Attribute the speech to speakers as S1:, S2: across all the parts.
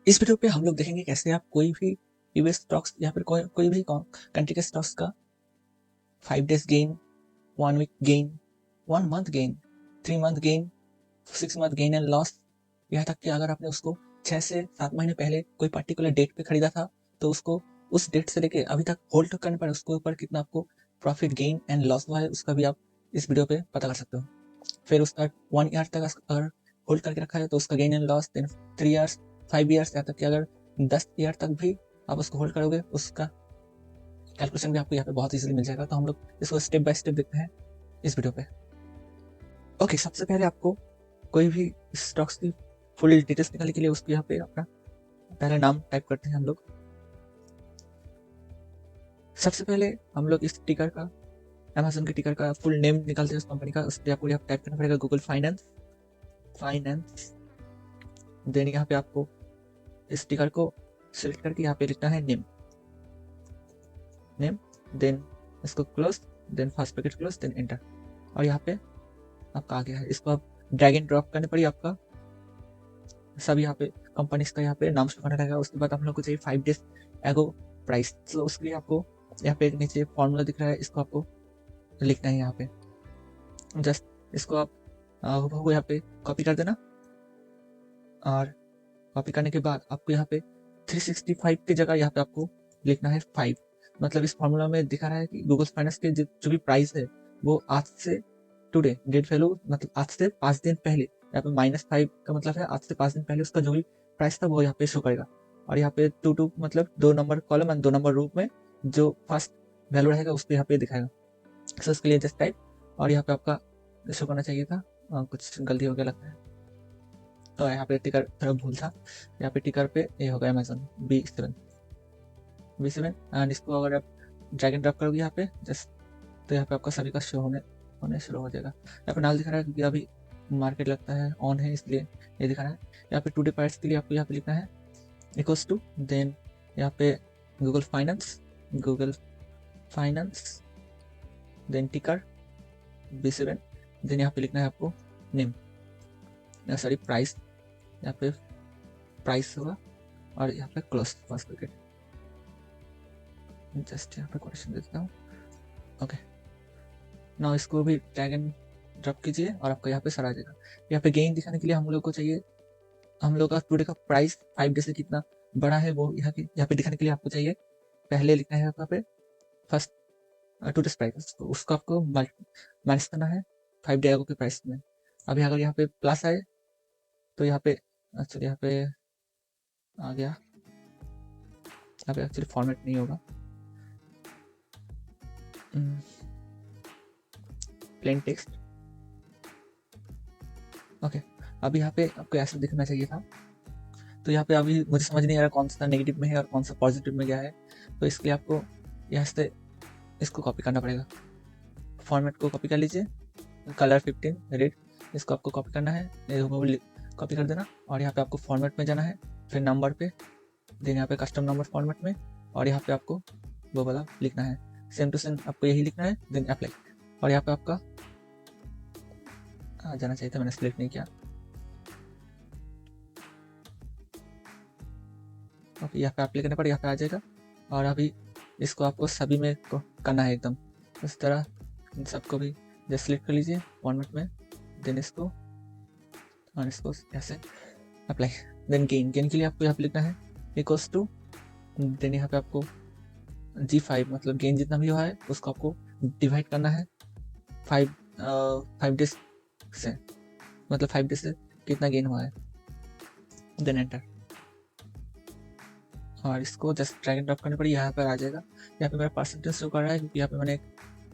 S1: इस वीडियो पे हम लोग देखेंगे कैसे आप कोई भी यूएस स्टॉक्स या फिर कोई भी कंट्री के स्टॉक्स का 5 days gain, 1 week gain, 1 month gain, 3 month gain, 6 month gain and loss, यहाँ तक कि अगर आपने उसको 6 से 7 महीने पहले कोई पर्टिकुलर डेट पे खरीदा था तो उसको उस डेट से लेके अभी तक होल्ड करने पर उसके ऊपर कितना आपको प्रॉफिट गेन एंड लॉस हुआ है उसका भी आप इस वीडियो पे पता कर सकते हो। फिर उसका 1 ईयर तक अगर होल्ड करके रखा है तो उसका gain and loss, then 3 years, 5 years, यहाँ तक कि अगर 10 ईयर तक भी आप उसको होल्ड करोगे उसका कैलकुलेशन भी आपको यहाँ पे बहुत इजीली मिल जाएगा। तो हम लोग इसको स्टेप बाय स्टेप देखते हैं इस वीडियो पे। ओके, सबसे पहले आपको कोई भी स्टॉक्स की फुल डिटेल्स निकालने के लिए उसको यहाँ पे अपना पहला नाम टाइप करते हैं हम लोग। सबसे पहले हम लोग इस टिकर का, अमेजन के टिकर का फुल नेम निकालते हैं उस कंपनी का। उसके लिए आपको यहाँ टाइप करना पड़ेगा गूगल फाइनेंस। देन यहाँ पे आपको इस टिकर को सिलेक्ट करके यहाँ पे लिखना है नेम, देन इसको close, then first bracket close, then enter. और यहाँ पे आपका आ गया है। इसको आप ड्रैग एंड ड्रॉप करने पड़ी आपका सब यहाँ पे कंपनीज का यहाँ पे नाम शो करने लगेगा। उसके बाद हम लोग को चाहिए 5 डेज एगो प्राइस। तो उसके लिए आपको यहाँ पे एक नीचे फॉर्मूला दिख रहा है, इसको आपको लिखना है यहाँ पे। जस्ट इसको आप यहाँ पे कॉपी कर देना और कॉपी करने के बाद आपको यहाँ पे 365 की जगह यहाँ पे आपको लिखना है 5। मतलब इस फॉर्मूला में दिखा रहा है कि गूगल फाइनेंस के जो भी प्राइस है वो आज से टुडे डेट वैल्यू, मतलब आज से 5 दिन पहले, यहाँ पे -5 का मतलब है आज से 5 दिन पहले उसका जो भी प्राइस था वो यहाँ पे शो करेगा। और यहाँ पे 2 मतलब 2 नंबर कॉलम एंड 2 नंबर रो में जो फर्स्ट वैल्यू रहेगा उसको यहाँ पे दिखाएगा। सो उसके लिए जस्ट टाइप, और यहाँ पे आपका शो करना चाहिए था, कुछ गलती हो गया लगता है। तो यहाँ पे टिकर थोड़ा भूल था, यहाँ पे टिकर पे ये होगा अमेजन B7 एंड इसको अगर आप ड्रैग एंड ड्रॉप करोगे यहाँ पे जस्ट, तो यहाँ पे आपका सभी का शो होने शुरू हो जाएगा। यहाँ पे नाल दिखा रहा है क्योंकि अभी मार्केट लगता है ऑन है इसलिए ये दिखा रहा है। यहाँ पे टुडे प्राइस के लिए आपको यहाँ पे लिखना है इक्वल्स टू, देन यहाँ पे गूगल फाइनेंस, देन टिकर B7, देन यहाँ पे लिखना है आपको नेम, सॉरी प्राइस, यहाँ पे प्राइस होगा और यहाँ पे क्लोज फर्स्ट ब्रैकेट। जस्ट यहाँ पे क्वेश्चन देता हूँ। ओके, ना इसको भी ड्रैग एंड ड्रॉप कीजिए और आपका यहाँ पे सर आ जाएगा। यहाँ पे गेन दिखाने के लिए हम लोग को चाहिए, हम लोग का टुडे का प्राइस 5 डे से कितना बड़ा है वो यहाँ पे दिखाने के लिए आपको चाहिए पहले लिखना है यहाँ पे फर्स्ट टुडेस प्राइस, उसको आपको माइनस करना है 5 डे के प्राइस में। अभी अगर यहाँ पे प्लस आए तो यहाँ पे एक्चुअली यहाँ पे आ गया, यहाँ पे एक्चुअली फॉर्मेट नहीं होगा, प्लेन टेक्स्ट। ओके, अभी यहाँ पे आपको ऐसा दिखना चाहिए था। तो यहाँ पे अभी मुझे समझ नहीं आ रहा कौन सा नेगेटिव में है और कौन सा पॉजिटिव में गया है, तो इसके लिए आपको यहाँ से इसको कॉपी करना पड़ेगा। फॉर्मेट को कॉपी कर लीजिए, कलर 15 रेड, इसको आपको कॉपी करना है, कॉपी कर देना और यहाँ पे आपको फॉर्मेट में जाना है, फिर नंबर पे, देन यहाँ पे कस्टम नंबर फॉर्मेट में, और यहाँ पे आपको वो वाला लिखना है, सेम टू सेम आपको यही लिखना है, देन अप्लाई। और यहाँ पे आपका जाना चाहिए था, मैंने सिलेक्ट नहीं किया। ओके, यहाँ पे अप्लाई करने पर यहाँ पे आ जाएगा। और अभी इसको आपको सभी में करना है एकदम इस तरह, सबको भी जस्ट सिलेक्ट कर लीजिए फॉर्मेट में, देन इसको और इसको ऐसे अप्लाई। देन गेन के लिए आपको यहाँ पे लिखना है इक्वल्स टू, देन यहाँ पे आपको G5 मतलब गेन जितना भी हुआ है उसको आपको डिवाइड करना है 5 डेज से, मतलब 5 डेज से कितना गेन हुआ है, देन एंटर। और इसको जस्ट ड्रैग एंड ड्रॉप करने पर यहाँ पर आ जाएगा। यहाँ पे मेरा परसेंटेज शो कर रहा है क्योंकि यहाँ पे मैंने एक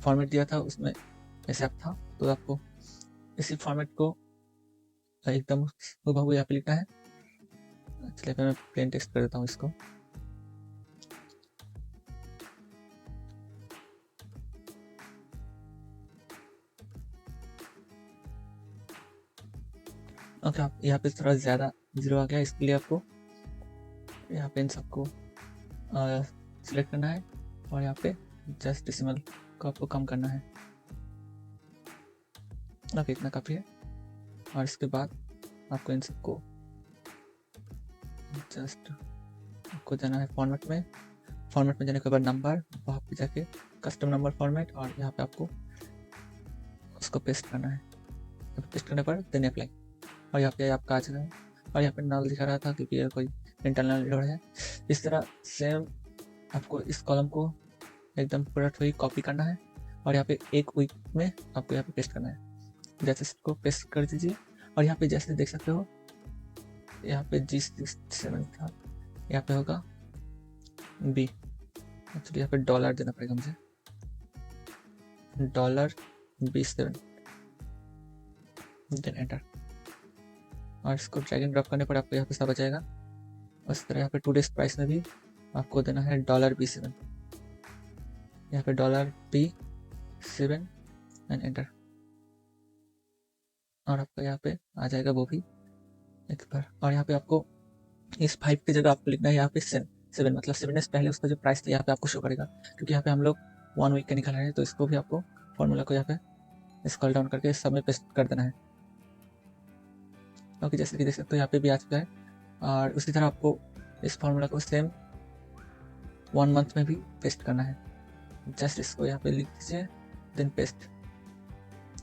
S1: फॉर्मेट दिया था उसमें ऐसे आप था, तो आपको इसी फॉर्मेट को एकदम हूबहू यहाँ पे लिखना है। चलिए मैं प्लेन टेक्स्ट कर देता हूँ इसको। ओके, आप यहाँ पे थोड़ा ज़्यादा जीरो आ गया, इसके लिए आपको यहाँ पे इन सबको सिलेक्ट करना है और यहाँ पे जस्ट डेसिमल को आपको कम करना है। ओके, इतना काफ़ी है। और इसके बाद आपको इन सबको जस्ट आपको जाना है फॉर्मेट में जाने के बाद नंबर, वहाँ पे जाके कस्टम नंबर फॉर्मेट, और यहाँ पे आपको उसको पेस्ट करना है। पेस्ट करने पर देन अप्लाई, और यहाँ पे आपका आ जाएगा। और यहाँ पे नल दिखा रहा था क्योंकि ये कोई इंटरनल एरर है। इस तरह सेम आपको इस कॉलम को एकदम पूरा वही कॉपी करना है, और यहाँ पे एक वीक में आपको यहाँ पे पेस्ट करना है। जैसे इसको पेस्ट कर दीजिए, और यहाँ पे जैसे देख सकते हो यहाँ पे G7 था, यहाँ पे होगा B। एक्चुअली यहाँ पे डॉलर देना पड़ेगा मुझे, $B7, देन एंटर। और इसको ड्रैग एंड ड्रॉप करने पर आपको यहाँ पे सब आ जाएगा। उस तरह यहाँ पे टुडेस प्राइस में भी आपको देना है $B7, यहाँ पे $B7 एंड एंटर, और आपका यहाँ पे आ जाएगा वो भी एक बार। और यहाँ पे आपको इस 5 की जगह आपको लिखना है यहाँ पे 7 मतलब 7 डेज पहले उसका जो प्राइस था यहाँ पे आपको शो करेगा, क्योंकि यहाँ पे हम लोग 1 वीक का निकाल रहे हैं। तो इसको भी आपको फॉर्मूला को यहाँ पे स्क्रॉल डाउन करके सब में पेस्ट कर देना है। ओके, जैसे कि देख सकते हो यहाँ पे भी आ चुका है। और उसी तरह आपको इस फॉर्मूला को सेम 1 मंथ में भी पेस्ट करना है। जस्ट इसको यहाँ पे लिख दीजिए, देन पेस्ट,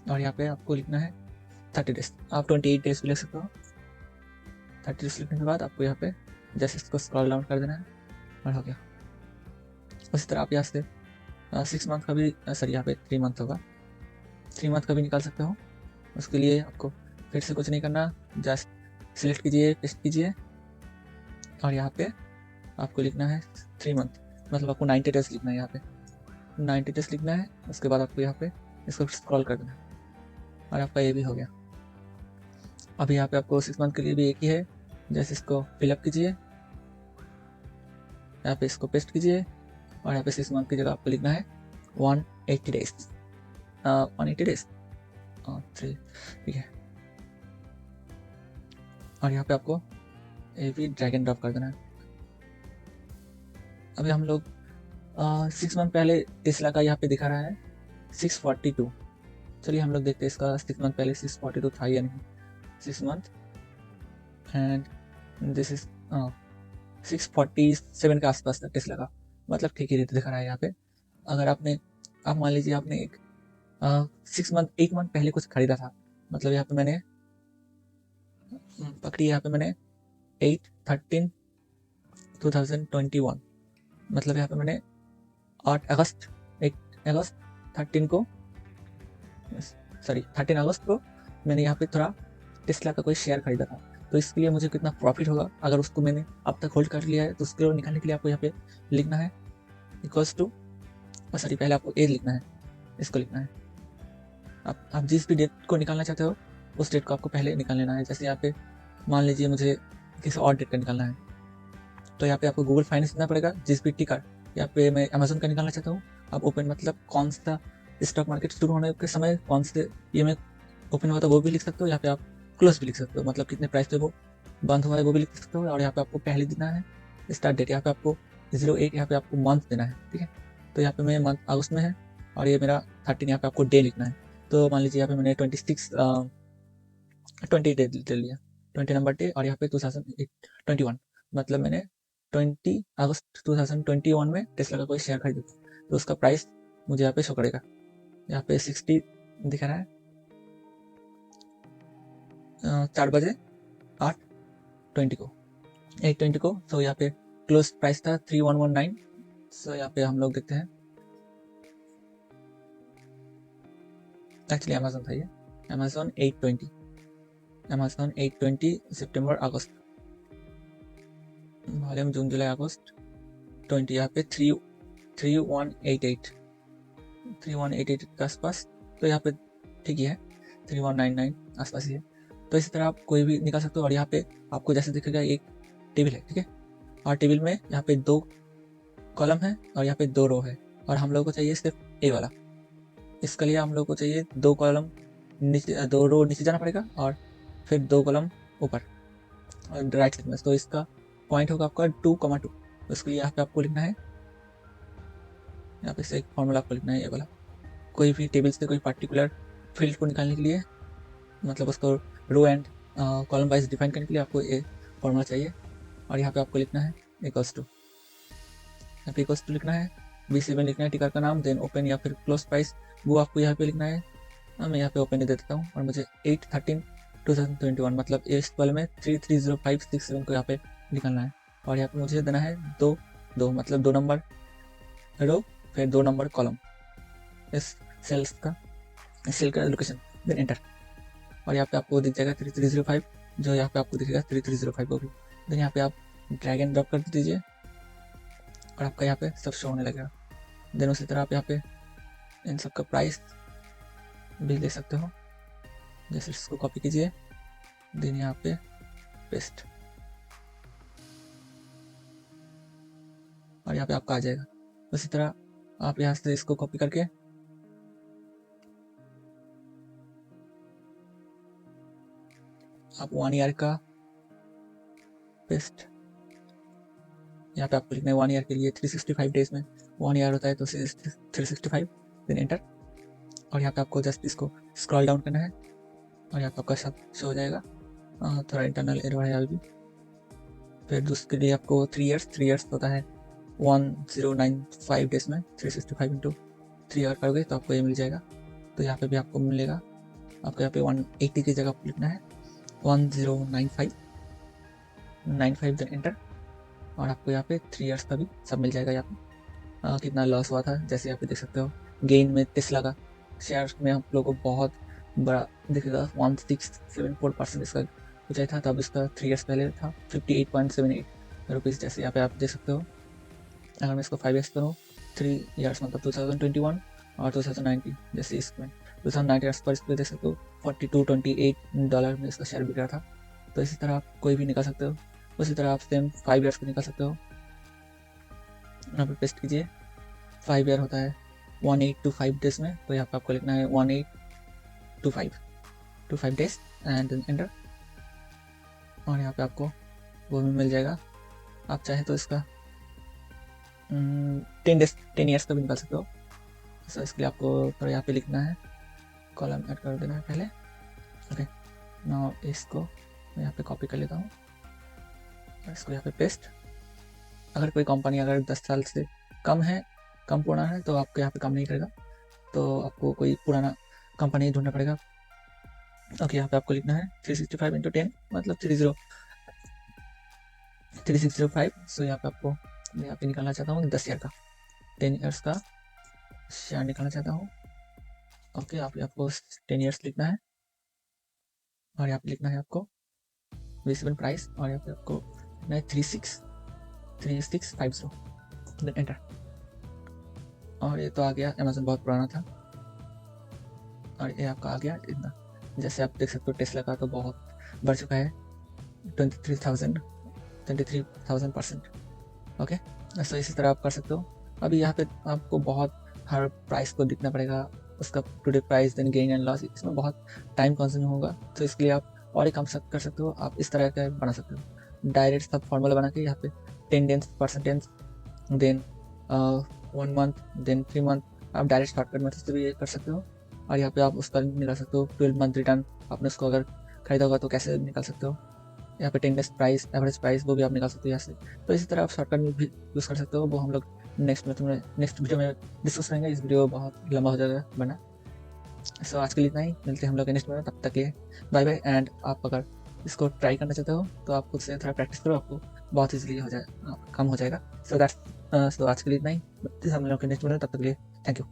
S1: और यहाँ पे आपको लिखना है 30 डेज। आप 28 डेज भी लिख सकते हो। 30 डेज लिखने के बाद आपको यहाँ पे जस्ट इसको स्क्रॉल डाउन कर देना है, और हो गया। उसी तरह आप यहाँ से 6 मंथ का भी, सॉरी यहाँ पे 3 मंथ होगा, 3 मंथ का भी निकाल सकते हो। उसके लिए आपको फिर से कुछ नहीं करना, जस्ट सिलेक्ट कीजिए, पेस्ट कीजिए, और यहाँ पे आपको लिखना है 3 मंथ, मतलब आपको 90 डेज लिखना है। यहाँ पे 90 डेज लिखना है। उसके बाद आपको यहाँ पे इसको स्क्रॉल कर देना है, और आपका ये भी हो गया। अभी यहाँ पे आपको 6 मंथ के लिए भी एक ही है। जैसे इसको फिलअप कीजिए, यहाँ पे इसको पेस्ट कीजिए, और यहाँ पे 6 मंथ की जगह आपको लिखना है 180 डेज, 180 डेज, 3, ठीक है। और यहाँ पे आपको ये भी ड्रैग एंड ड्रॉप कर देना है। अभी हम लोग 6 मंथ पहले टेस्ला का यहाँ पे दिखा रहा है 642। चलिए हम लोग देखते हैं इसका 6 मंथ पहले 642 था या नहीं। 6 मंथ एंड दिस इज 647 के आसपास था टेस्ला का, मतलब ठीक ही रेट दिखा रहा है यहाँ पे। अगर आप मान लीजिए आपने एक 1 मंथ पहले कुछ खरीदा था, मतलब यहाँ पे मैंने पकड़ी, यहाँ पे मैंने 8/13/2021, मतलब यहाँ पे मैंने 8 अगस्त 13 अगस्त को मैंने यहाँ पे थोड़ा टेस्ला का कोई शेयर खरीदा था। तो इसके लिए मुझे कितना प्रॉफिट होगा अगर उसको मैंने अब तक होल्ड कर लिया है, तो उसको निकालने के लिए आपको यहाँ पे लिखना है इक्वल्स टू, सॉरी पहले आपको एज लिखना है, इसको लिखना है। आप जिस भी डेट को निकालना चाहते हो उस डेट को आपको पहले निकाल लेना है। जैसे यहाँ पे मान लीजिए मुझे किसी और डेट का निकालना है, तो यहाँ पे आपको गूगल फाइनेंस देना पड़ेगा। जिस भी टिकर यहाँ पे मैं अमेजोन का निकालना चाहता हूँ, आप ओपन मतलब कौन सा स्टॉक मार्केट शुरू होने के समय कौन से ये में ओपन हुआ था वो भी लिख सकते हो। यहाँ पे आप क्लोज भी लिख सकते हो, मतलब कितने प्राइस पे वो बंद हुआ है वो भी लिख सकते हो। और यहाँ पे आपको पहले देना है स्टार्ट डेट, यहाँ पे आपको 08, यहाँ पे आपको मंथ देना है, ठीक है। तो यहाँ पे मेरा मंथ अगस्त में है, और ये मेरा 13, यहाँ पे आपको डे लिखना है। तो मान लीजिए यहाँ पे मैंने 20 डे ले लिया, 20 नंबर डे, और यहाँ पे 2021, मतलब मैंने 20 अगस्त 2021 में टेस्ला का कोई शेयर खरीदा, तो उसका प्राइस मुझे यहाँ पे शो करेगा। यहाँ पे 60 दिखा रहा है 4:08 को 8:20 को। तो यहाँ पे क्लोज प्राइस था 3119। सो यहाँ पे हम लोग देखते हैं, एक्चुअली अमेजोन था ये, अमेजोन 820 सितंबर अगस्त, वॉल्यूम जून जुलाई अगस्त 20, यहाँ पे 3188 के आसपास। तो यहाँ पे ठीक ही है, 3199 आसपास ही है। तो इसी तरह आप कोई भी निकाल सकते हो। और यहाँ पे आपको जैसे दिखेगा एक टेबल है, ठीक है, और टेबल में यहाँ पे 2 कॉलम है और यहाँ पे 2 रो है, और हम लोग को चाहिए सिर्फ ए वाला। इसके लिए हम लोग को चाहिए 2 कॉलम नीचे, 2 रो नीचे जाना पड़ेगा, और फिर 2 कॉलम ऊपर और राइट साइड में। तो इसका पॉइंट होगा आपका 2,2। उसके लिए यहाँ पे आपको लिखना है, यहाँ पे से एक फॉर्मूला आपको लिखना है ये वाला। कोई भी टेबल से कोई पर्टिकुलर फील्ड को निकालने के लिए, मतलब उसको row and column wise define करने के लिए आपको ये फॉर्मूला चाहिए। और यहाँ पे आपको लिखना है इक्वल्स टू, यहाँ पे इक्वल्स टू लिखना है, B7 लिखना है टिकर का नाम, देन ओपन या फिर क्लोज प्राइस वो आपको यहाँ पे लिखना है। मैं यहाँ पे ओपन ही दे देता हूँ और मुझे 8/13/2021 मतलब इस पल में 330567 को यहाँ पे निकालना है। और यहाँ पे मुझे देना है दो मतलब 2 नंबर रो फिर 2 नंबर कॉलम इस सेल का लोकेशन, देन एंटर। और यहाँ पे आपको दिख जाएगा 3305, जो यहाँ पे आपको दिखेगा 3305 को भी। देन यहाँ पे आप ड्रैग एंड ड्रॉप कर दीजिए और आपका यहाँ पे सब शो होने लगेगा। देन उसी तरह आप यहाँ पे इन सब का प्राइस भी ले सकते हो, जैसे इसको कॉपी कीजिए, देन यहाँ पे पेस्ट और यहाँ पे आपका आ जाएगा। उसी तरह आप यहाँ से इसको कॉपी करके आप 1 ईयर का पेस्ट, यहाँ पे आपको लिखना है 1 ईयर के लिए 365 डेज में 1 ईयर होता है तो 365, देन एंटर। और यहाँ पे आपको जस्ट इसको स्क्रॉल डाउन करना है और यहाँ पे आपका सब शो हो जाएगा। थोड़ा इंटरनल एरर है अभी। फिर दूसरे लिए आपको 3 ईयर्स होता है 1095 डेज में 365 इंटू 3 ईयर करोगे तो आपको ये मिल जाएगा। तो यहाँ पे भी आपको मिलेगा, आपको यहाँ पे 180 की जगह आपको लिखना है 1095 देन एंटर। और आपको यहाँ पे 3 ईयर्स का भी सब मिल जाएगा। यहाँ पे कितना लॉस हुआ था जैसे यहाँ पे देख सकते हो। गेन में टेस्ला का शेयर में आप लोगों को बहुत बड़ा दिखेगा, 1674% इसका ऊंचाई था, तब इसका 3 ईयर्स पहले था 58.78 रुपीज़, जैसे यहाँ पे आप देख सकते हो। अगर मैं इसको 5 ईयर्स करूँ 3 ईयर्स मतलब 2021 और 2019, जैसे इसमें 2019 ईयर्स पर इसको देख सकते हो $42.28 में इसका शेयर बिक रहा था। तो इसी तरह आप कोई भी निकाल सकते हो। उसी तरह आप सेम 5 ईयर्स को निकाल सकते हो। यहाँ पर पेस्ट कीजिए, 5 ईयर होता है 1825 डेज में, तो यहाँ पे आपको लिखना है 1825 डेज एंड देन एंटर। और यहाँ पे आपको वो भी मिल जाएगा। आप चाहे तो इसका 10 ईयर्स का भी निकाल सकते हो। तो इसके लिए आपको थोड़ा यहाँ पे लिखना है, कॉलम ऐड कर देना है पहले। ओके, नाउ इसको मैं यहाँ पे कॉपी कर लेता हूँ और इसको यहाँ पे पेस्ट। अगर कोई कंपनी अगर 10 साल से कम पुराना है तो आपको यहाँ पे काम नहीं करेगा, तो आपको कोई पुराना कंपनी ढूंढना पड़ेगा। ओके, यहाँ पे आपको लिखना है 365 इंटू 10 मतलब 3605। सो यहाँ पे आपको मैं यहाँ पे निकालना चाहता हूँ 10 ईयर का 10 ईयर्स का शेयर निकालना चाहता हूँ। ओके, आपको 10 ईयर्स लिखना है और यहाँ पे लिखना है आपको B7 प्राइस और यहाँ पे आपको लिखना है 3650 देन एंटर। और ये तो आ गया, अमेज़न बहुत पुराना था और ये आपका आ गया इतना। जैसे आप देख सकते हो टेस्ला का तो बहुत बढ़ चुका है 23,000%। ओके, सो इसी तरह आप कर सकते हो। अभी यहाँ पे आपको बहुत हर प्राइस को दिखना पड़ेगा, उसका today price then gain and loss, इसमें बहुत टाइम कंज्यूम होगा। तो इसके लिए आप और एक काम कर सकते हो, आप इस तरह का बना सकते हो, डायरेक्ट सब फॉर्मूला बना के यहाँ पे 10 days percentage then 1 month then 3 month, आप डायरेक्ट शॉर्टकट मेथड से भी ये कर सकते हो। और यहाँ पे आप उसका निकाल सकते हो 12 मंथ रिटर्न, आपने उसको अगर खरीदा होगा तो कैसे निकाल सकते हो। यहाँ पे 10 डेज प्राइस एवरेज प्राइस वो भी आप निकाल सकते हो यहाँ से। तो इसी तरह आप शॉर्टकट में भी यूज़ कर सकते हो, वो हम लोग नेक्स्ट वीडियो में डिस्कस करेंगे। इस वीडियो बहुत लंबा हो जाएगा बना। सो आज के लिए इतना ही, मिलते हैं हम लोग नेक्स्ट वीडियो में, तब तक लिए बाय बाय। एंड आप अगर इसको ट्राई करना चाहते हो तो आप खुद से थोड़ा प्रैक्टिस करो, आपको बहुत ईजिली हो जाएगा, कम हो जाएगा। सो आज के लिए इतना ही, मिलते हैं हम लोग नेक्स्ट वीडियो में, तब तक लिए थैंक यू।